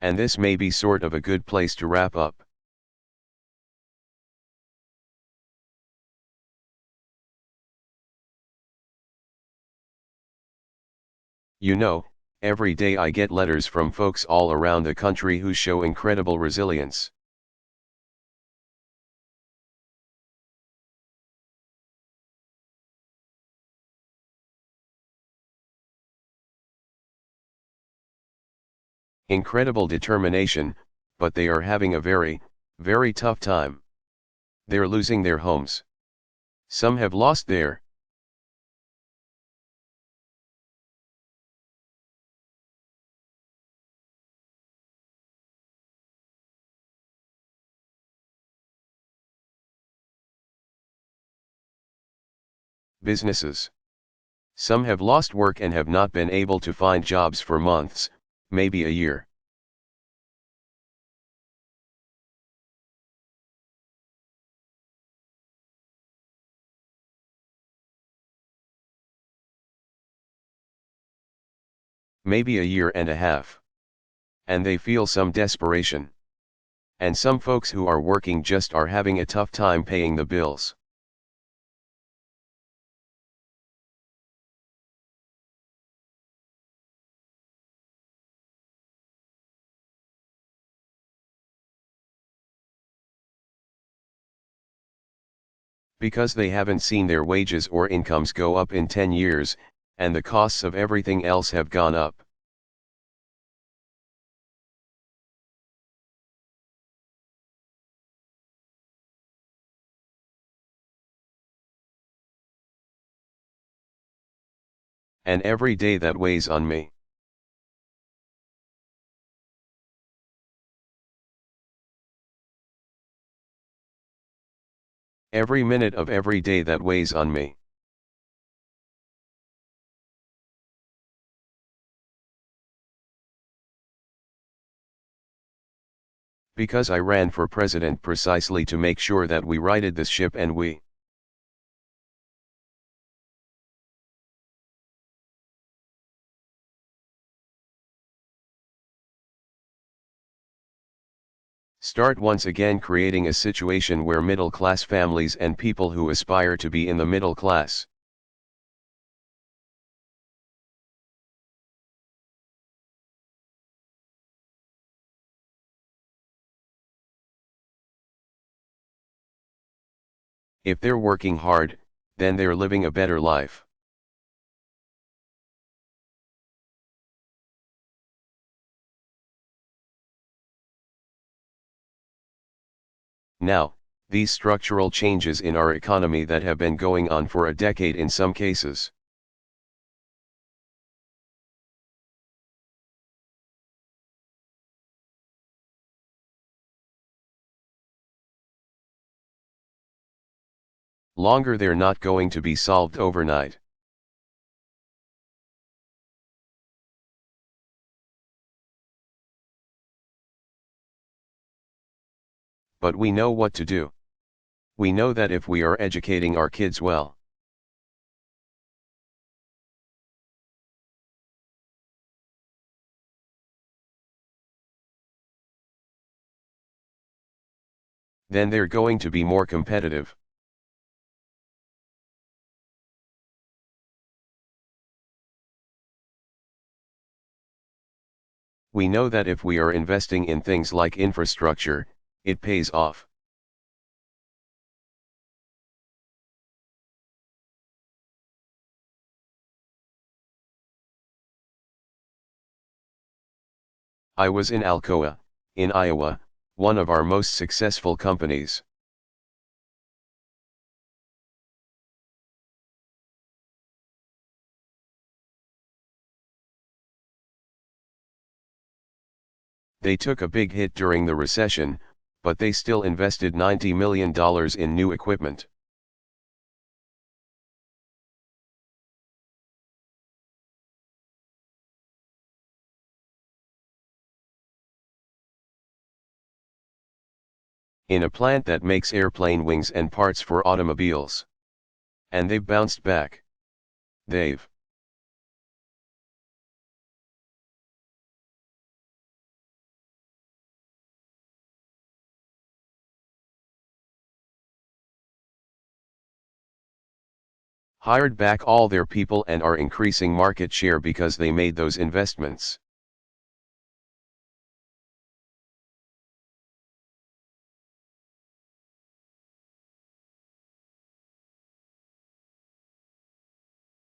And this may be sort of a good place to wrap up. You know, every day I get letters from folks all around the country who show incredible resilience. Incredible determination, but they are having a very, very tough time. They're losing their homes. Some have lost their businesses. Some have lost work and have not been able to find jobs for months, maybe a year. Maybe a year and a half. And they feel some desperation. And some folks who are working just are having a tough time paying the bills. Because they haven't seen their wages or incomes go up in 10 years, and the costs of everything else have gone up. And every day that weighs on me. Every minute of every day that weighs on me. Because I ran for president precisely to make sure that we righted this ship and we start once again creating a situation where middle-class families and people who aspire to be in the middle class if they're working hard, then they're living a better life. Now, these structural changes in our economy that have been going on for a decade in some cases. Longer, they're not going to be solved overnight. But we know what to do. We know that if we are educating our kids well, then they're going to be more competitive. We know that if we are investing in things like infrastructure, it pays off. I was in Alcoa, in Iowa, one of our most successful companies. They took a big hit during the recession, but they still invested $90 million in new equipment. In a plant that makes airplane wings and parts for automobiles. And they've bounced back. They've hired back all their people and are increasing market share because they made those investments.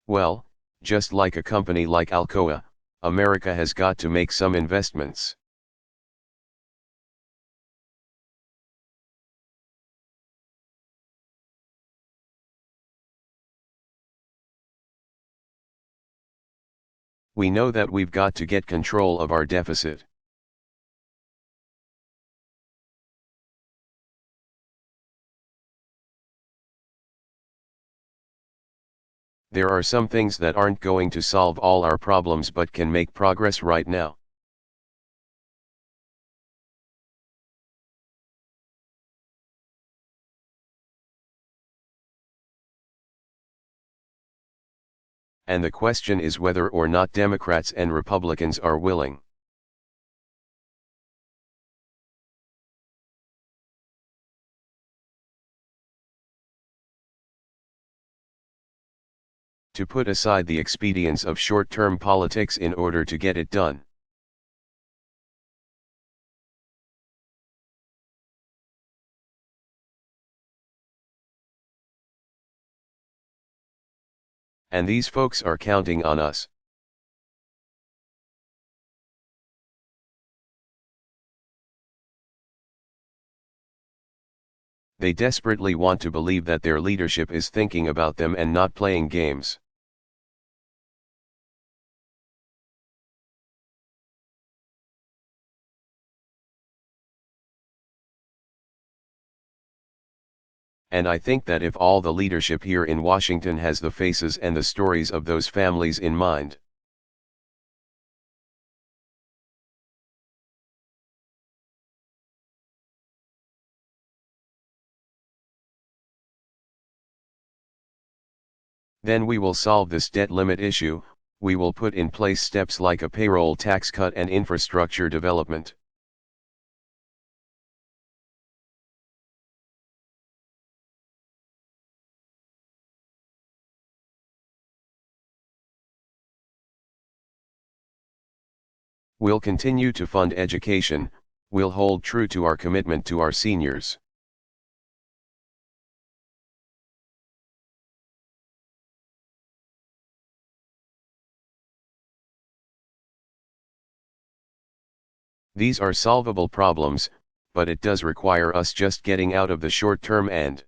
Well, just like a company like Alcoa, America has got to make some investments. We know that we've got to get control of our deficit. There are some things that aren't going to solve all our problems but can make progress right now. And the question is whether or not Democrats and Republicans are willing. To put aside the expedience of short-term politics in order to get it done. And these folks are counting on us. They desperately want to believe that their leadership is thinking about them and not playing games. And I think that if all the leadership here in Washington has the faces and the stories of those families in mind, then we will solve this debt limit issue. We will put in place steps like a payroll tax cut and infrastructure development. We'll continue to fund education. We'll hold true to our commitment to our seniors. These are solvable problems, but it does require us just getting out of the short-term and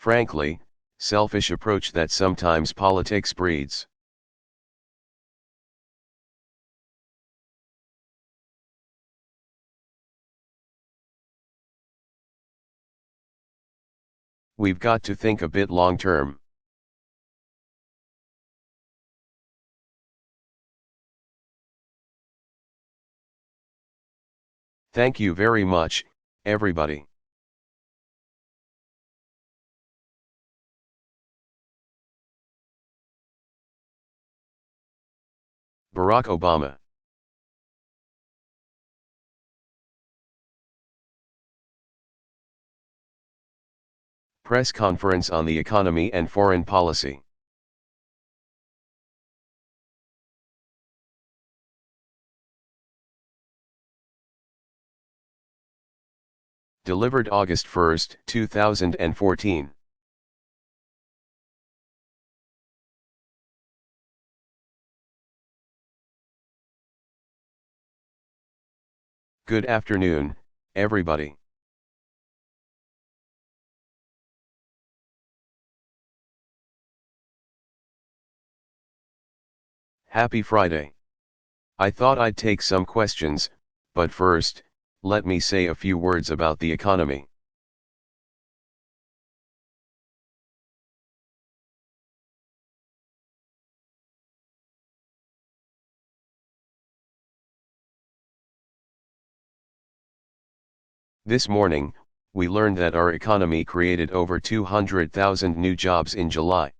frankly, selfish approach that sometimes politics breeds. We've got to think a bit long-term. Thank you very much, everybody. Barack Obama. Press conference on the economy and foreign policy. Delivered August 1, 2014. Good afternoon, everybody. Happy Friday. I thought I'd take some questions, but first, let me say a few words about the economy. This morning, we learned that our economy created over 200,000 new jobs in July.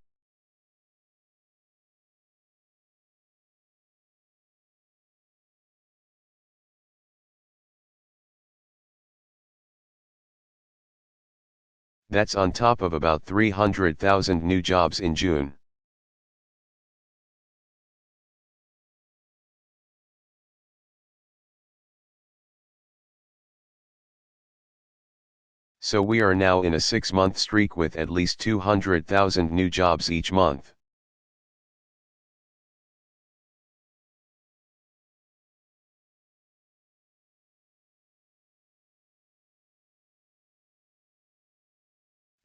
That's on top of about 300,000 new jobs in June. So we are now in a 6-month streak with at least 200,000 new jobs each month.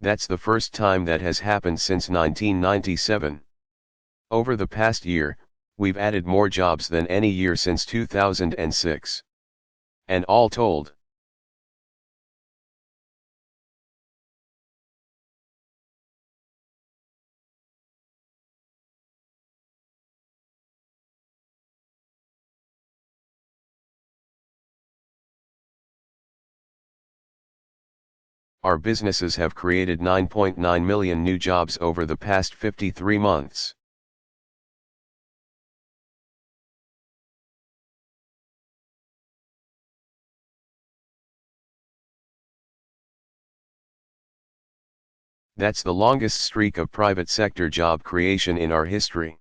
That's the first time that has happened since 1997. Over the past year, we've added more jobs than any year since 2006. And all told, our businesses have created 9.9 million new jobs over the past 53 months. That's the longest streak of private sector job creation in our history.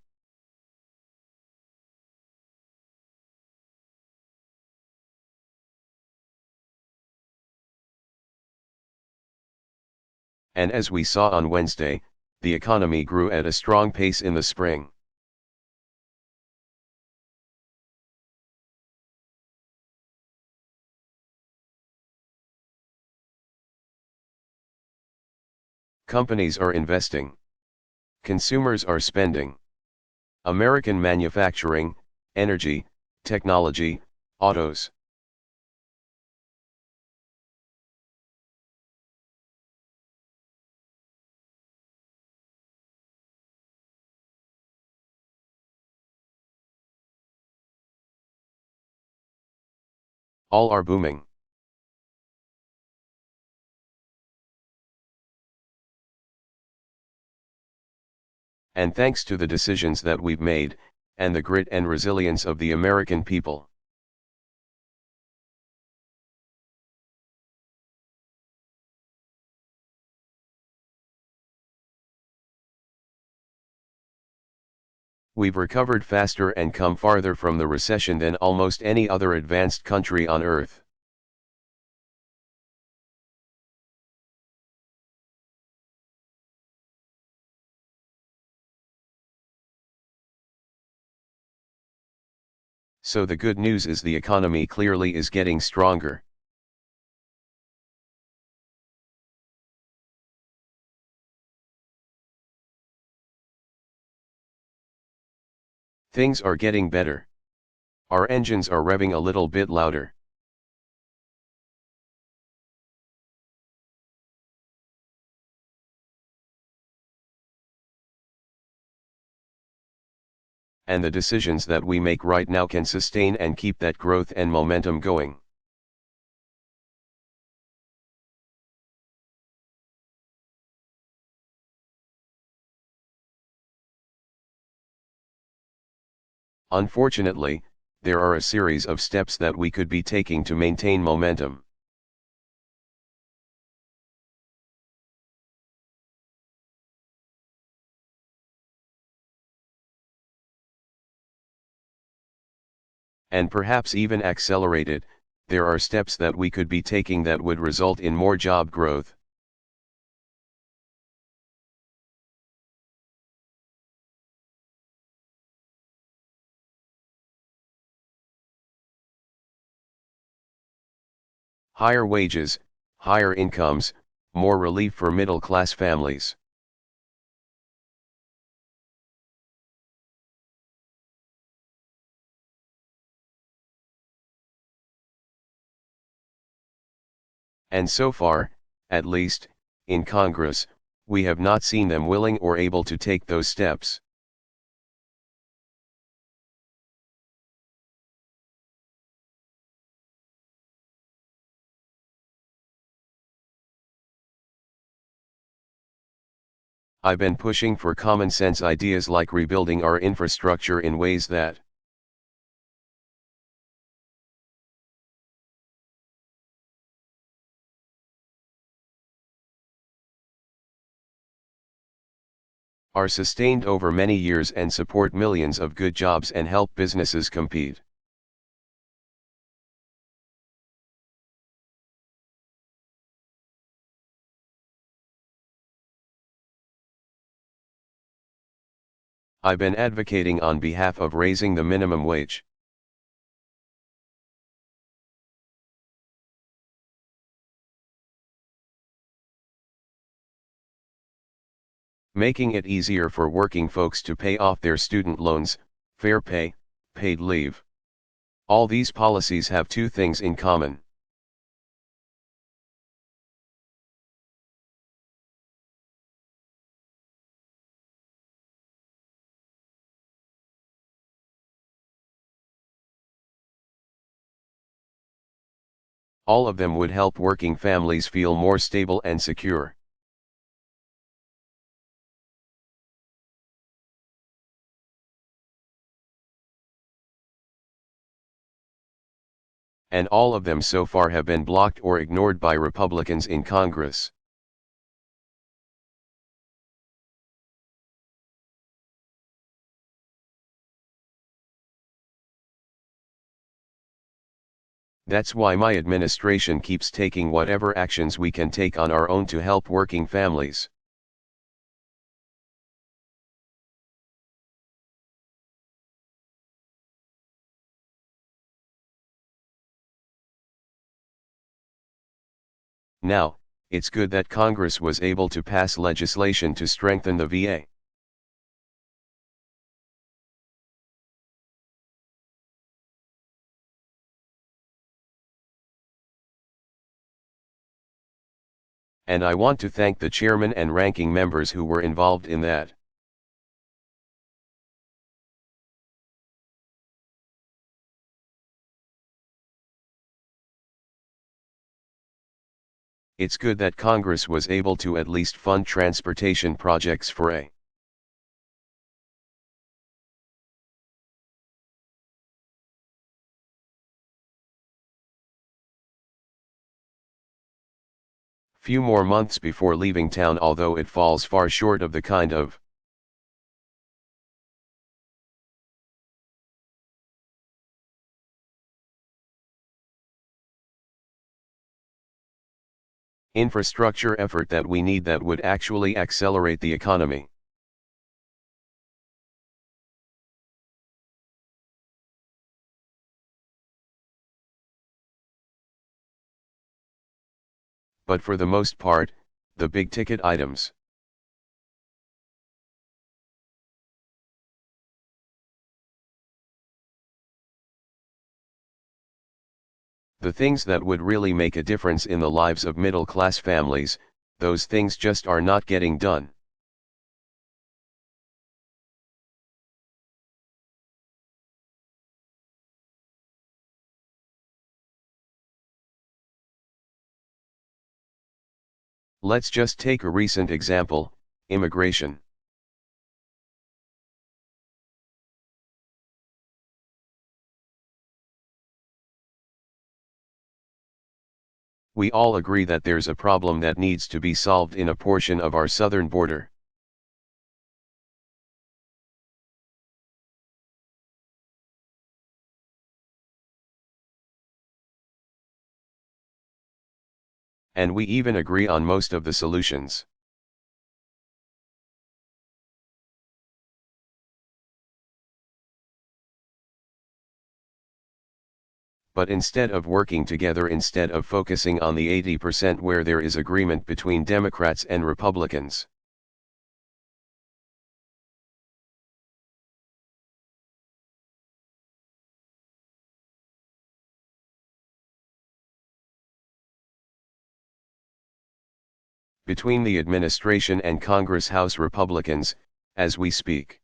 And as we saw on Wednesday, the economy grew at a strong pace in the spring. Companies are investing. Consumers are spending. American manufacturing, energy, technology, autos. All are booming. And thanks to the decisions that we've made, and the grit and resilience of the American people. We've recovered faster and come farther from the recession than almost any other advanced country on earth. So the good news is the economy clearly is getting stronger. Things are getting better. Our engines are revving a little bit louder. And the decisions that we make right now can sustain and keep that growth and momentum going. Unfortunately, there are a series of steps that we could be taking to maintain momentum. And perhaps even accelerated, there are steps that we could be taking that would result in more job growth. Higher wages, higher incomes, more relief for middle-class families. And so far, at least, in Congress, we have not seen them willing or able to take those steps. I've been pushing for common sense ideas like rebuilding our infrastructure in ways that are sustained over many years and support millions of good jobs and help businesses compete. I've been advocating on behalf of raising the minimum wage. Making it easier for working folks to pay off their student loans, fair pay, paid leave. All these policies have two things in common. All of them would help working families feel more stable and secure. And all of them so far have been blocked or ignored by Republicans in Congress. That's why my administration keeps taking whatever actions we can take on our own to help working families. Now, it's good that Congress was able to pass legislation to strengthen the VA. And I want to thank the chairman and ranking members who were involved in that. It's good that Congress was able to at least fund transportation projects for A. Few more months before leaving town, although it falls far short of the kind of infrastructure effort that we need that would actually accelerate the economy. But for the most part, the big ticket items. The things that would really make a difference in the lives of middle-class families, those things just are not getting done. Let's just take a recent example, immigration. We all agree that there's a problem that needs to be solved in a portion of our southern border. And we even agree on most of the solutions. But instead of working together, instead of focusing on the 80% where there is agreement between Democrats and Republicans, between the administration and Congress House Republicans, as we speak.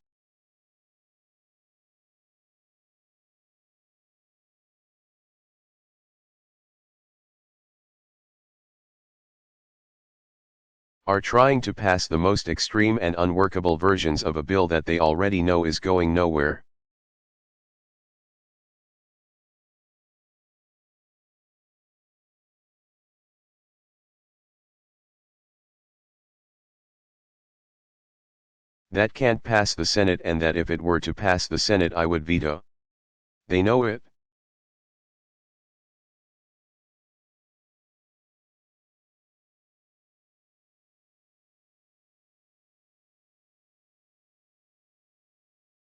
Are trying to pass the most extreme and unworkable versions of a bill that they already know is going nowhere. That can't pass the Senate, and that if it were to pass the Senate I would veto. They know it.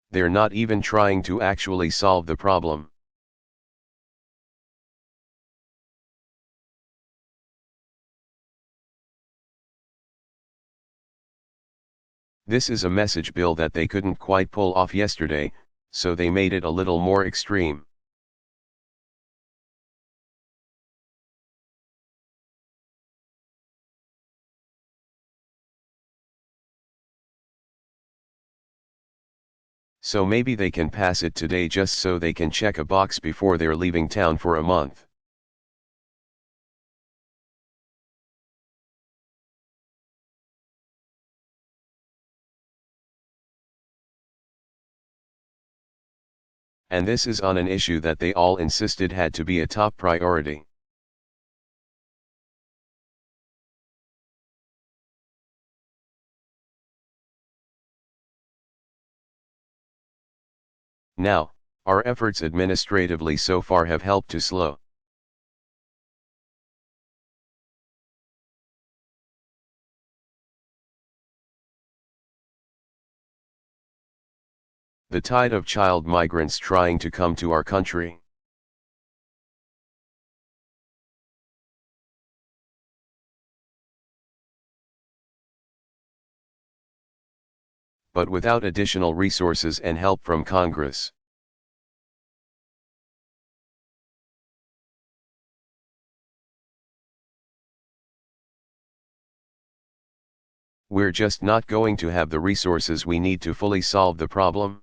They're not even trying to actually solve the problem. This is a message bill that they couldn't quite pull off yesterday, so they made it a little more extreme. So maybe they can pass it today just so they can check a box before they're leaving town for a month. And this is on an issue that they all insisted had to be a top priority. Now, our efforts administratively so far have helped to slow. The tide of child migrants trying to come to our country. But without additional resources and help from Congress. We're just not going to have the resources we need to fully solve the problem.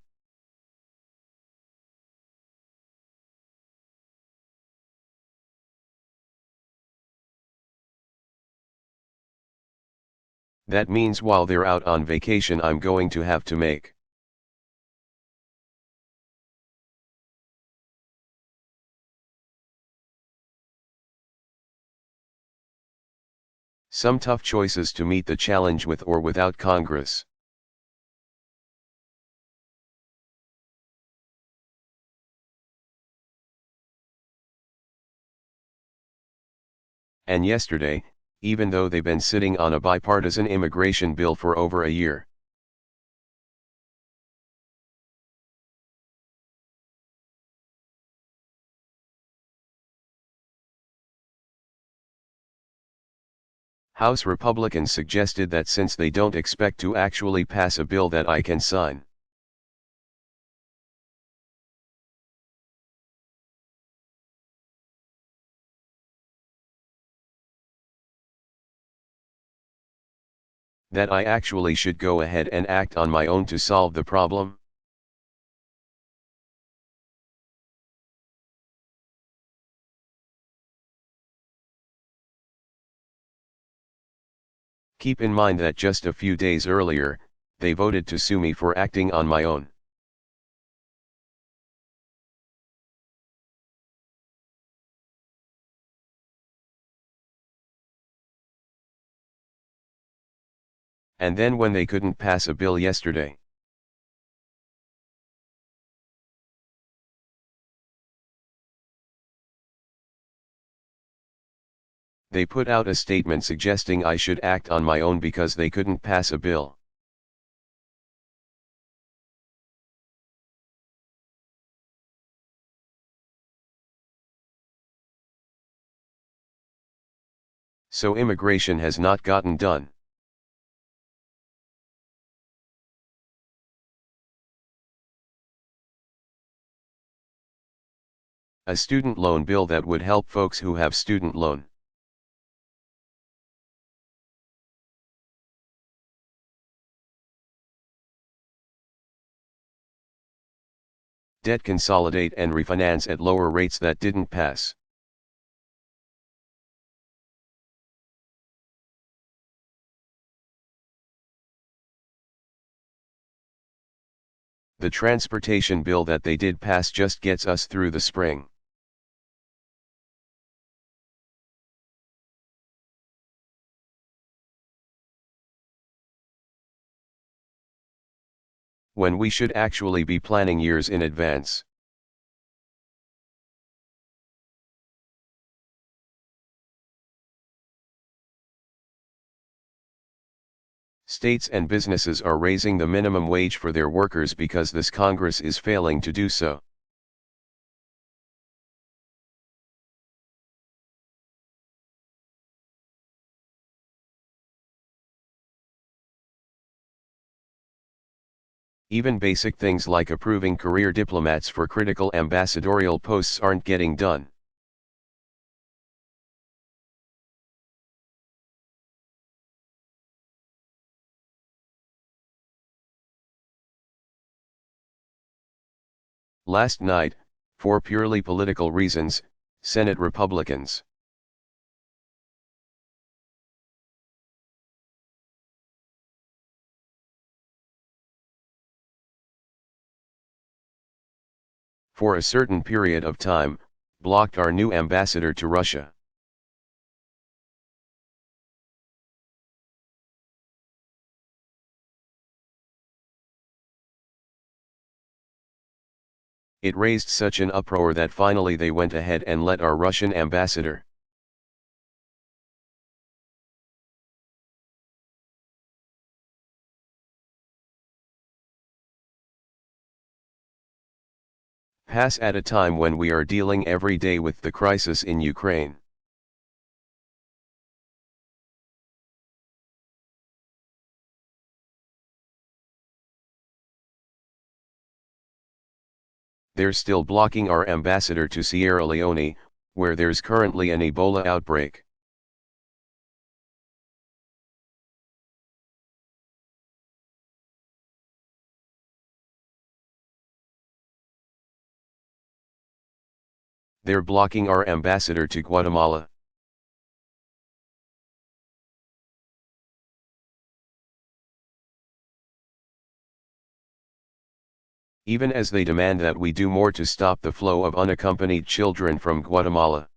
That means while they're out on vacation I'm going to have to make some tough choices to meet the challenge with or without Congress. And yesterday, even though they've been sitting on a bipartisan immigration bill for over a year, House Republicans suggested that since they don't expect to actually pass a bill that I can sign, that I actually should go ahead and act on my own to solve the problem. Keep in mind that just a few days earlier, they voted to sue me for acting on my own. And then when they couldn't pass a bill yesterday, they put out a statement suggesting I should act on my own because they couldn't pass a bill. So immigration has not gotten done. A student loan bill that would help folks who have student loan. Debt consolidate and refinance at lower rates that didn't pass. The transportation bill that they did pass just gets us through the spring. when we should actually be planning years in advance. States and businesses are raising the minimum wage for their workers because this Congress is failing to do so. Even basic things like approving career diplomats for critical ambassadorial posts aren't getting done. Last night, for purely political reasons, Senate Republicans for a certain period of time, blocked our new ambassador to Russia. It raised such an uproar that finally they went ahead and let our Russian ambassador pass at a time when we are dealing every day with the crisis in Ukraine. They're still blocking our ambassador to Sierra Leone, where there's currently an Ebola outbreak. They're blocking our ambassador to Guatemala. Even as they demand that we do more to stop the flow of unaccompanied children from Guatemala.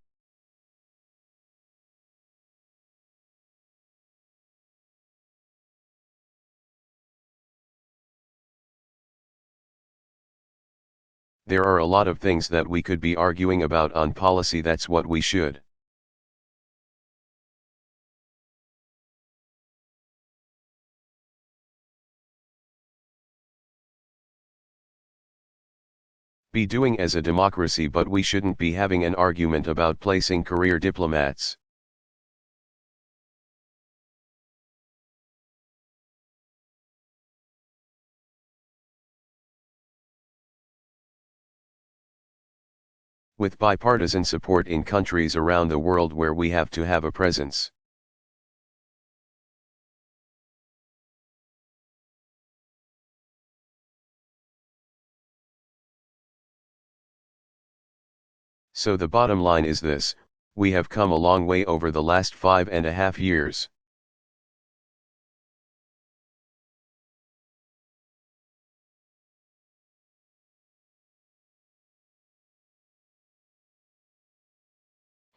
There are a lot of things that we could be arguing about on policy. That's what we should. Be doing as a democracy, but we shouldn't be having an argument about placing career diplomats. With bipartisan support in countries around the world where we have to have a presence. So the bottom line is this: we have come a long way over the last 5.5 years.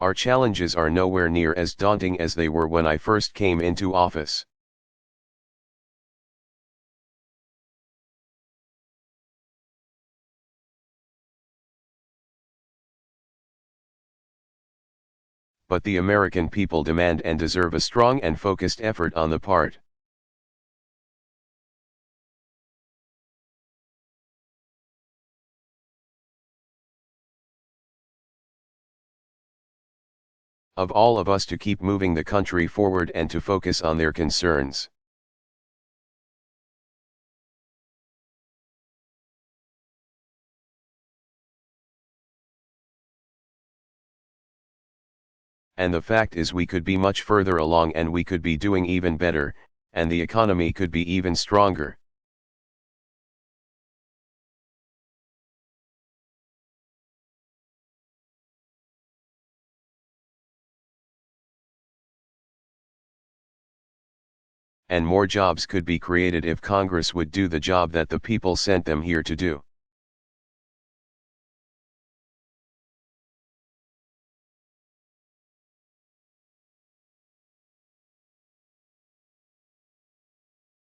Our challenges are nowhere near as daunting as they were when I first came into office. But the American people demand and deserve a strong and focused effort on the part of all of us to keep moving the country forward and to focus on their concerns. And the fact is, we could be much further along, and we could be doing even better, and the economy could be even stronger. And more jobs could be created if Congress would do the job that the people sent them here to do.